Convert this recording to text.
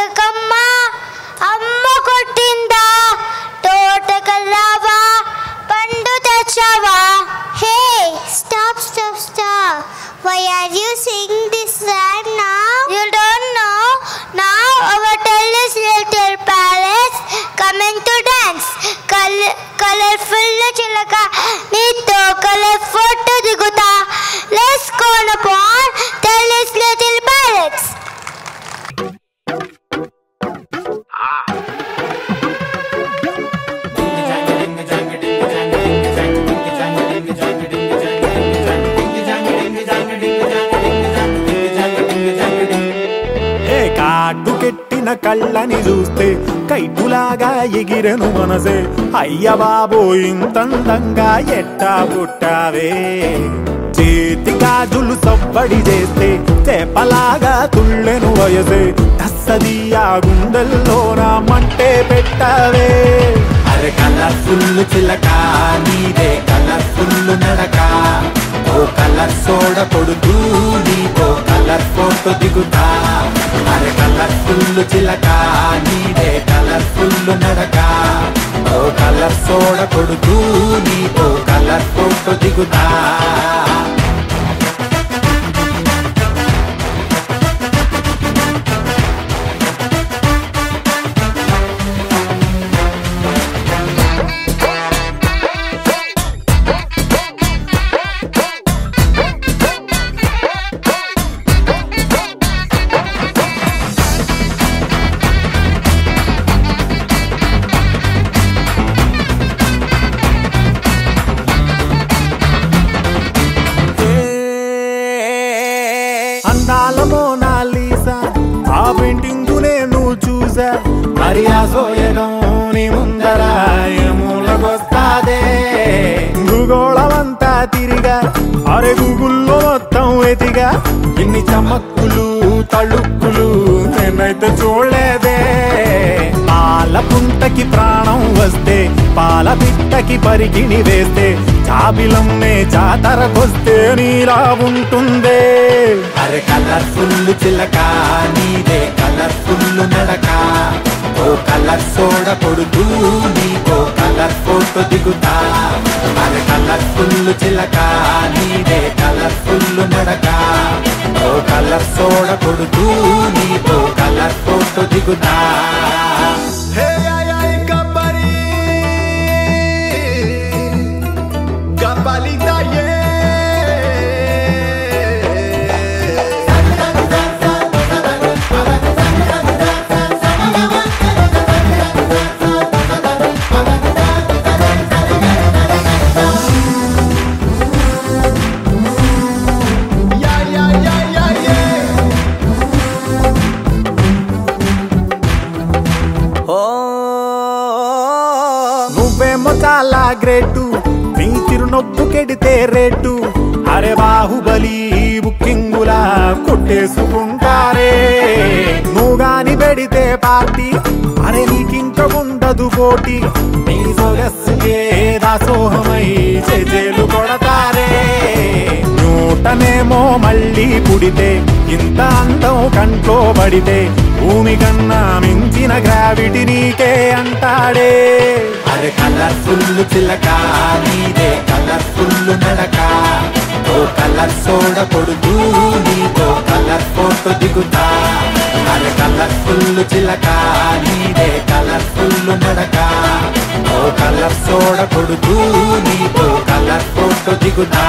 చిలకమ్మ అమ్మ కొట్టిందా తోటకెళ్ళావా పండు తెచ్చావా. Hey stop stop stop. Why are you singing this right now? You don't know? Now our tallest little palace coming to dance. Colorful chilaka neeto color photo diguta. Let's go on upon tallest little palace. కాటుకెట్టిన కళ్ళని చూస్తే కైటులాగా ఎగిరెను మనసే. అయ్య బాబో ఇంతందంగా ఎట్టా పుట్టావే. చేతి గాజులు సవ్వడి చేస్తే చేపలాగా తుళ్ళెను వయసే. తస్సదియా గుండెల్లో నా మంటే పెట్టావే. అరే కలర్ఫుల్ చిలక నీదే కలర్ఫుల్ నడక. ఓ కలర్ సోడ కొడుతూ నీతో కలర్ ఫోటో దిగుతా. అరే కలర్ఫుల్ చిలక నీదే కలర్ఫుల్ నడక. ఓ కలర్ సోడ కొడుతూ నీతో కలర్ ఫోటో దిగుతా. అందాల మోనాలీసా ఆ పెయింటింగ్ నేను చూసా. మరి ఆ సోయగం నీ ముందర మూలకొస్తాదే. భూగోళమంతా తిరిగా అరే గూగుల్లో మొత్తం ఎదిగా. ఇన్ని చమక్కులు తళుక్కులు నేనైతే చూడలేదే. పాల పుంటకి ప్రాణం వస్తే పాల పిట్టకి పరిగిణి వేస్తే చాబిలమ్మే జాతరకొస్తే నీలా ఉంటుందే. అరే కలర్ఫుల్ చిలక నీదే కలర్ఫుల్ నడక. ఓ కలర్ సోడ కొడుతూ నీతో కలర్ ఫోటో దిగుతా. అరే కలర్ఫుల్ చిలక నీదే కలర్ఫుల్ నడక. ఓ కలర్ సోడ కొడుతూ నీతో కలర్ ఫోటో దిగుతా. నువ్వేమో చాలా గ్రేటు నీ చిరునొప్పు కెడితే రేటు. అరే బాహుబలి బుకింగులా కొట్టేసుకుంటారే. నువ్వు గాని పెడితే పార్టీ అరే నీకింక ఉండదు పోటీ. నీ సొగస్సుకే దాసోహమై చేజేలు కొడతారే. నూటనేమో మళ్ళీ పుడితే ఇంత అందం కంట్లో పడితే భూమి కన్నా మించిన గ్రావిటీ నీకే అంటాడే. అరే కలర్ఫుల్ చిలక నీదే కలర్ఫుల్ నడక. ఓ కలర్ సోడ కొడుతూ నీతో కలర్ ఫోటో దిగుతా. అరే కలర్ఫుల్ చిలక నీదే కలర్ఫుల్ నడక. ఓ కలర్ సోడ కొడుతూ నీతో కలర్ ఫోటో దిగుతా.